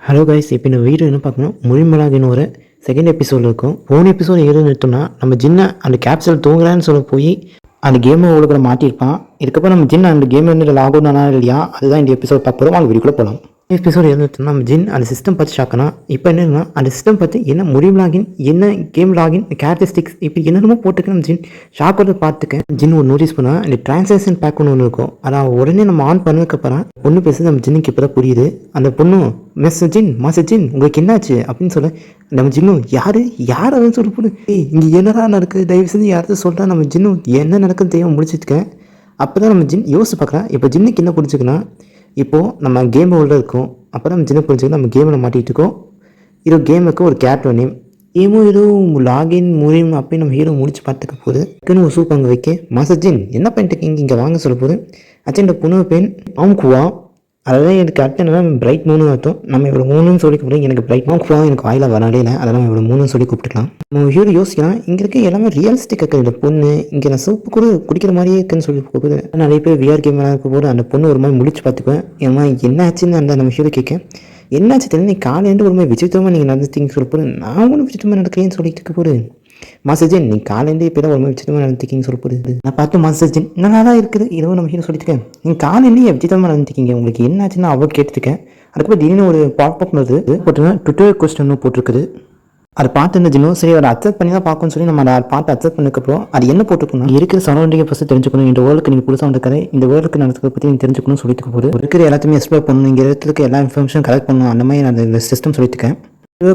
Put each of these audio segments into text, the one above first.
Hello guys, இப்போ இந்த video என்ன பார்க்கணும், முழிமலாகின்னு ஒரு செகண்ட் எபிசோட் இருக்கும். போன எபிசோட் எது நிறுத்தோம்னா, நம்ம ஜின்னை அந்த கேப்சல் தூங்குறான்னு சொல்ல போய் அந்த கேமை உள்ள மாட்டியிருப்பான். இதுக்கப்புறம் நம்ம ஜின் அந்த கேம் வந்து லாக் அவுட் ஆனா இல்லையா, அதுதான் இந்த எபிசோட் பார்க்க போகிறோம். அவங்க வீடியோக்குள்ளே போகலாம். எபிசோட் எது நிறுத்தோம்னா, நம்ம ஜின் அந்த சிஸ்டம் பார்த்து ஷாக்கனா. இப்போ என்னன்னா, அந்த சிஸ்டம் பார்த்து என்ன முடிவு லாகின், என்ன கேம் லாகின், கேரக்டரிஸ்டிக்ஸ் இப்படி என்னென்னமோ போட்டுக்க நம்ம ஜின் ஷாக் வந்து பார்த்துக்க. ஜின் ஒரு நோட்டீஸ் பண்ணா, இந்த டிரான்சாக்ஷன் பேக் ஒன்று இருக்கும். அதான் உடனே நம்ம ஆன் பண்ணதுக்கப்புறம் பொண்ணு பேசுறது நம்ம ஜின்னுக்கு இப்போ தான் புரியுது. அந்த பொண்ணு மிஸ் ஜின், மாஸ்டர் ஜின், உங்களுக்கு என்னாச்சு அப்படின்னு சொல்ல, நம்ம ஜின்னும் யார் அப்படின்னு சொல்லி போடு, இங்கே என்னடா நடக்குது, தயவு செஞ்சு யாராவது சொல்கிறா. நம்ம ஜின்னும் என்ன நடக்குதுன்னு தெரியாமல் முடிச்சிருக்கேன். அப்போ தான் நம்ம ஜின் யோசிச்சு பார்க்குறேன். இப்போ ஜின்னுக்கு என்ன புரிஞ்சுக்கன்னா, இப்போது நம்ம கேம் உள்ள இருக்கோம். அப்போ தான் நம்ம ஜின்னை புரிஞ்சுக்கணும் நம்ம கேமில் மாட்டிகிட்டு இருக்கோம். இது கேமுக்கு ஒரு கேரக்டர் நேம் ஏதோ லாகின் முறியும் அப்படின்னு நம்ம ஹீரோ முடிச்சு பார்த்துக்க போகுது. டக்குன்னு ஒரு சூப் அங்கே வைக்க, மாஸ்டர் ஜின் என்ன பண்ணிட்டு இருக்கீங்க, இங்கே வாங்க சொல்ல போகுது. அச்சா இந்த புனு பெண் ஆம்குவா, அதெல்லாம் எனக்கு அடுத்த என்னன்னா பிரைட் மூணு அர்த்தம். நம்ம இவ்வளோ மூணுன்னு சொல்லி கூப்பிடுறோம். எனக்கு பிரைட் மார்க்ஃபுல்லா எனக்கு வாயில வரவே இல்லை. அதெல்லாம் இவ்வளோ மூணுன்னு சொல்லி கூப்பிட்டுக்கலாம். நம்ம ஹீரோ யோசிக்கலாம், இங்கே இருக்க எல்லாமே ரியலிஸ்டிக் இருக்குது. இந்த பொண்ணு இங்கே நான் சூப்பு கூட குடிக்கிற மாதிரியே இருக்குன்னு சொல்லி போகுது. நிறைய பேர் விஆர் கேமெல்லாம் இருக்க போது அந்த பொண்ணு ஒரு மாதிரி முடிச்சு பார்த்துக்குவேன். ஏன்னா என்ன ஆச்சுன்னு அந்த நம்ம ஹீரோ கேட்க, என்னாச்சு தெரியல, நீ காலையிலேருந்து ஒரு மாதிரி விசித்திரமாக நீங்கள் நடந்துட்டீங்கன்னு சொல்ல போது, நான் ஒன்றும் விசித்திரமாக நடக்கிறேன்னு சொல்லிட்டு இருக்க போது. மாஸ்டர் ஜின், நீ காலையிலேருந்து இப்போ தான் ஒரு மாதிரி விசித்திரமாக நடந்துக்கிங்கன்னு சொல்ல போகுது. நான் பார்த்து மாஸ்டர் ஜின் நல்லா தான் இருக்குது, இதுவும் நம்ம ஹீரோ சொல்லிட்டுருக்கேன். நீங்கள் காலையிலேயே விசித்திரமாக நடந்துக்கிங்க, உங்களுக்கு என்னாச்சுன்னு அவள் கேட்டுருக்கேன். அதுக்கப்புறம் திடீர்னு ஒரு பாப் வருது, போட்டுருங்க ட்விட்டர் கொஸ்டின் போட்டிருக்குது. அதை பார்த்து இந்த ஜின்னும் சரி அதை அக்செப்ட் பண்ணி தான் பார்க்கணும்னு சொல்லி நம்ம அதை பார்த்து அக்செப்ட் பண்ணதுக்கப்புறம் அது என்ன போட்டுக்கணும், இருக்கிற சரௌண்டிங்கை ஃபஸ்ட்டு தெரிஞ்சுக்கணும். இந்த வேர்ல்டுக்கு நீங்கள் புதுசாக வந்துருக்காரு, இந்த வேர்ல்டுக்கு நடக்கிறத பற்றி நீங்கள் தெரிஞ்சுக்கணும்னு சொல்லிட்டு போகுது. இருக்கிற எல்லாத்தையுமே எக்ஸ்ப்ளோர் பண்ணணும், இங்கே இடத்துக்கு எல்லா இன்ஃபர்மேஷன் கலெக்ட் பண்ணணும். அந்த மாதிரி நான் இந்த சிஸ்டம் சொல்லியிருக்கேன்.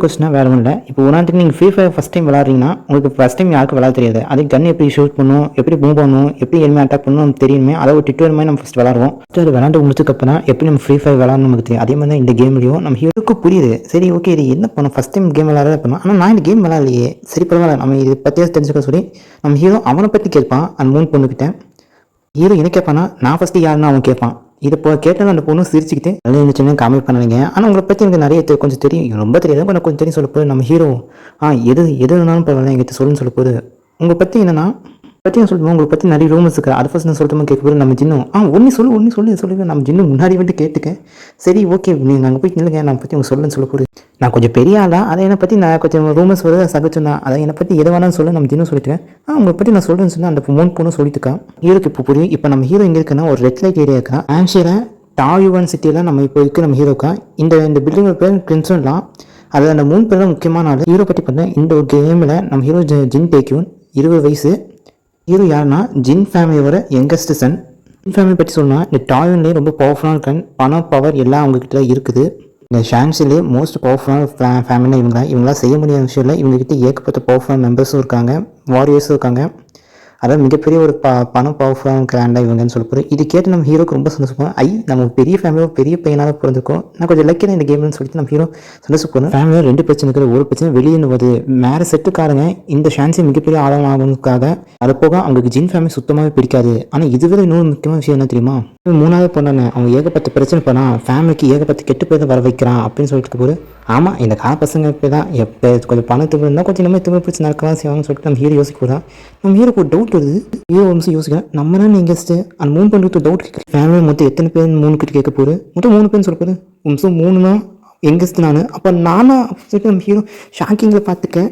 கொஸ்டினா வேறு ஒன்றும் இல்லை. இப்போ ஒரு நாட்டுக்கு நீங்கள் ஃப்ரீ ஃபயர் ஃபஸ்ட் டைம் விளாட்றீங்கன்னா உங்களுக்கு ஃபஸ்ட் டைம் யாருக்கும் விளாட தெரியாது. அதுக்கு கன் எப்படி ஷூட் பண்ணணும், எப்படி மூவ் பண்ணணும், எப்படி எனிமே அட்டாக் பண்ணணும் நமக்கு தெரியுமே. அதை ஒரு டிட்டர் மாதிரி நம்ம ஃபஸ்ட் விளாடுவோம். ஃபஸ்ட்டு அது விளாண்டு முடிச்சதுக்கப்புறம் எப்படி நம்ம ஃப்ரீ ஃபயர் விளாடணும் நமக்கு தெரியும். அதே மாதிரி தான் இந்த கேம்லையும் நம்ம ஹீரோக்கு புரியுது. சரி ஓகே, இது என்ன பண்ணணும், ஃபஸ்ட் டைம் கேம் விளாட பண்ணணும். ஆனால் நான் இந்த கேம் விளாட்லையே, சரி பரவாயில்ல நம்ம இதை பற்றியாவது தெரிஞ்சுக்க சொல்லி நம்ம ஹீரோ அவனை பற்றி கேட்பான். அந்த மூணு பொண்ணுக்கிட்ட ஹீரோ என்ன கேட்பானா, நான் ஃபஸ்ட்டு யாருன்னு அவன் கேட்பான். இது இப்போ கேட்டால் அந்த பொண்ணு சிரிச்சுக்கிட்டு நல்லா இருந்துச்சுன்னு காமெண்ட் பண்ணாங்க. ஆனால் உங்களை பற்றி எனக்கு நிறைய கொஞ்சம் தெரியும், ரொம்ப தெரியாது, கொஞ்சம் தெரியும் சொல்ல போது. நம்ம ஹீரோ எது வேணாலும் பரவாயில்ல எங்கிட்ட சொல்லுன்னு சொல்ல போது. உங்களை பற்றி என்னன்னா பற்றி நான் சொல்லுவேன், உங்களை பற்றி நிறைய ரூமர்ஸ் இருக்குது. அதை ஃபஸ்ட் நான் சொல்லிட்டு கேட்க போது. நம்ம ஜின்னும் ஒன்று சொல்லுவேன். நம்ம ஜின்னு முன்னாடி வந்து கேட்டுக்கேன். சரி ஓகே, நீங்கள் நாங்கள் போய் நில்லுங்க, நான் பற்றி உங்க சொல்லுன்னு சொல்ல போது. நான் கொஞ்சம் பெரிய ஆளா, அதை என்னை பற்றி நான் கொஞ்சம் ரூமர்ஸ் வருது சகச்சோன்னா, அதை என்னை பற்றி எது வேணாலும் சொல்ல நம்ம ஜின்னு சொல்லிட்டுருக்கேன். உங்களை பற்றி நான் சொல்கிறேன்னு சொன்னால் அந்த மூணு பொண்ணு சொல்லிட்டுருக்கேன். ஹீரோக்கு இப்போ புரியும். இப்போ நம்ம ஹீரோ எங்கே இருக்குன்னா ஒரு ரெட் லைட் ஏரியா இருக்கா ஆன்ஷியரை டாயுவன் சிட்டியில் நம்ம இப்போ இருக்குது. நம்ம ஹீரோக்கா இந்த பில்டிங்கோட பேர் கிரின்சன்லாம். அது அந்த மூணு பேர் தான் முக்கியமான ஆள். ஹீரோ பற்றி பார்த்தா இந்த ஒரு கேமில் நம்ம ஹீரோ ஜின் டேக்யூன் 20 வயசு. ஹீரோ யாருன்னா ஜின் ஃபேமிலியோட யங்கஸ்ட் சன். ஜின் ஃபேமிலி பற்றி சொல்லணும்னா இந்த டாயுன்லேயே ரொம்ப பவர்ஃபுல்லான கண், பணம், பவர் எல்லாம் அவங்கக்கிட்ட இருக்குது. இந்த ஷான்ஸிலே மோஸ்ட் பவர்ஃபுல்லான ஃபேமிலி இவங்களாம் செய்ய முடியாத விஷயம் இல்லை. இவங்ககிட்ட ஏகப்பட்ட பவர்ஃபுல்லான மெம்பர்ஸும் இருக்காங்க, வாரியர்ஸும் இருக்காங்க. அதாவது மிகப்பெரிய ஒரு பணம் பவர்ஃபுல்லான கிராண்டாக இவங்கன்னு சொல்ல போகிறோம். இது கேட்டு நம்ம ஹீரோக்கு ரொம்ப சந்தோஷப்போம். நம்ம பெரிய ஃபேமிலியோ பெரிய பையனாக பிறந்திருக்கோம், நான் கொஞ்சம் லக்கியாக இந்த கேம்னு சொல்லிட்டு நம்ம ஹீரோ சந்தோஷப்போம். ஃபேமிலியில் 2 பிரச்சனை இருக்குது. ஒரு பிரச்சனை வெளியே வருது, மேலே செட்டுக்காரங்க இந்த ஷான்ஸை மிகப்பெரிய ஆழமாகணுக்காக. அது போக அவங்களுக்கு ஜின் ஃபேமிலி சுத்தமாகவே பிடிக்காது. ஆனால் இதுவே இன்னொரு முக்கியமான விஷயம் என்ன தெரியுமா, 3வது பொண்ணானே அவங்க ஏகப்பட்ட பிரச்சனை பண்ணால் ஃபேமிலிக்கு ஏகப்பட்ட கெட்டு போய் தான் வர வைக்கிறான் அப்படின்னு சொல்லிட்டு போது. ஆமாம், இந்த கால பசங்க இப்போ தான் எப்போ கொஞ்சம் பணத்துக்கு இருந்தால் கொஞ்சம் நம்ம திரும்ப பிரச்சனை நடக்கலாம் செய்வாங்கன்னு சொல்லிட்டு நம்ம ஹீரோ யோசிக்க போதான். நம்ம ஹீரோக்கு ஒரு டவுட் வருது. ஹீரோ வந்து யோசிக்கிறேன், நம்ம தான் நீங்கள் அந்த 3 பேருக்கு டவுட் கேட்குறேன். ஃபேமிலி மொத்தம் எத்தனை பேர் 3 கிட்ட கேட்க போகுது, மொத்தம் 3 பேர்னு சொல்ல போகுது. 3 தான் எங்கஸ்ட் நான். அப்போ நானா சொல்லிட்டு நம்ம ஹீரோ ஷாக்கிங்கில் பார்த்துக்கேன்.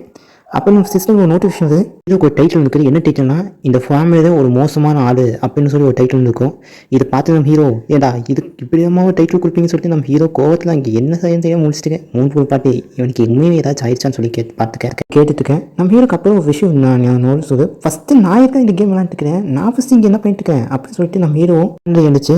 அப்போ நம்ம சிஸ்டம் ஒரு நோட்டிஃபிகேஷன் வருது. இதுக்கு ஒரு டைட்டில் இருக்குது. என்ன டைட்டில்னா இந்த ஃபேமிலி தான் ஒரு மோசமான ஆள் அப்படின்னு சொல்லி ஒரு டைட்டில் இருக்கும். இதை பார்த்து நம்ம ஹீரோ ஏடா இது இப்படியமா ஒரு டைட்டில் கொடுப்பீங்கன்னு சொல்லிட்டு நம்ம ஹீரோ கோவத்தில் இங்கே என்ன செய்ய முடிச்சுட்டுக்கேன். 3 பாட்டி இவனுக்கு உண்மையை ஏதாச்சும் ஆயிடுச்சான்னு சொல்லி கேட்டுருக்கேன். நம்ம ஹீரோக்கு அப்புறம் ஒரு விஷயம் நான் நோட் சொல்லுது. ஃபஸ்ட்டு நான் இருக்க இந்த கேம் விளாண்டுக்கிறேன், நான் ஃபஸ்ட்டு இங்கே என்ன பண்ணிட்டுருக்கேன் அப்படின்னு சொல்லிட்டு நம்ம ஹீரோ எழுந்துச்சு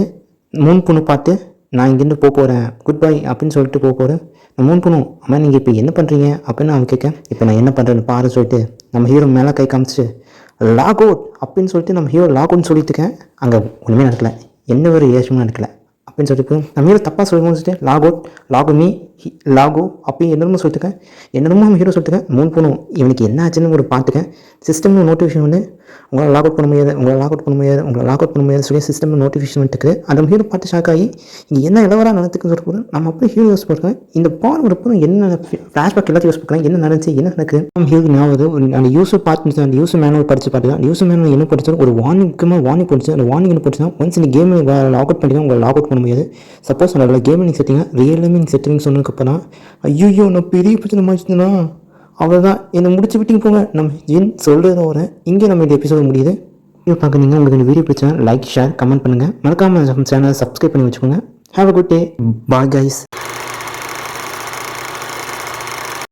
3 பொண்ணு பார்த்து நான் இங்கேருந்து போகிறேன், குட் பை அப்படின்னு சொல்லிட்டு போகிறேன். நான் 3 பொண்ணும் அம்மா நீங்கள் இப்போ என்ன பண்ணுறீங்க அப்படின்னு அவன் கேட்க, இப்போ நான் என்ன பண்ணுறேன்னு பாரு சொல்லிட்டு நம்ம ஹீரோ மேலே கை காமிச்சிட்டு லாக் அவுட் அப்படின்னு சொல்லிட்டு நம்ம ஹீரோ லாக் அவுட்னு சொல்லிட்டு இருக்கேன். அங்கே ஒன்றுமே நடக்கலை, என்ன ஒரு ஏஷமும் நடக்கலை அப்படின்னு சொல்லிட்டு நம்ம ஹீரோ தப்பாக சொல்லிட்டு லாக் அவுட் லாகோ அப்படி என்னமோ சொல்லிட்டுருக்கேன். என்னமோ நம்ம ஹீரோ சொல்லிட்டுருக்கேன். 3 பொண்ணும் இவனுக்கு என்ன ஆச்சுன்னு ஒரு பார்த்துக்கேன். சிஸ்டமில் நோட்டிஃபிகேஷன் வந்து உங்களை லாக் அவுட் பண்ண முடியாது சொல்லி சிஸ்டமில் நோட்டிஃபிகேஷன் வந்துட்டு அந்த ஹீரோ பார்த்து ஷாக் ஆகி இங்கே என்ன இளவராக நடந்துக்குன்னு சொல்ல போகிறோம். நம்ம அப்படியே ஹீரோ யூஸ் பண்ணுறேன். இந்த பால் ஒரு பொருள் என்ன ஃப்ளாஷ்பேக் எல்லாத்தையும் யூஸ் பண்ணுறேன், என்ன நடந்துச்சு என்ன நடக்குது. நம்ம ஹீரோ ஞாபகம் அந்த யூஸர் பார்த்து அந்த யூஸர் மேனுவல் படித்து பார்த்துக்கலாம். யூஸர் மேனுவல் என்ன படிச்சாலும் ஒரு வார்னிங் படிச்சு அந்த வார்னிங் என்ன படிச்சுன்னா ஒன்ஸ் இந்த கேமை லாக் அவுட் பண்ணிங்கன்னா உங்களை லாக் அவுட் பண்ண முடியாது. சப்போஸ் அதோட கேமிங் செட்டிங்காக ரியல் செட்டிங்ஸ் ஒன்று சொன்னதுக்கப்புறம் ஐயோ நான் பெரிய பிரச்சனை மாறிச்சுன்னா அவ்வளோதான் என்னை முடிச்சு விட்டுங்க போங்க நம்ம ஜின் சொல்கிறத வரேன். இங்கே நம்ம இந்த எபிசோடு முடியுது. வீடியோ பார்க்குறீங்க, உங்களுக்கு இந்த வீடியோ பிடிச்சா லைக் ஷேர் கமெண்ட் பண்ணுங்கள். மறக்காமல் நம்ம சேனலை சப்ஸ்கிரைப் பண்ணி வச்சுக்கோங்க. Have a good day. Bye guys.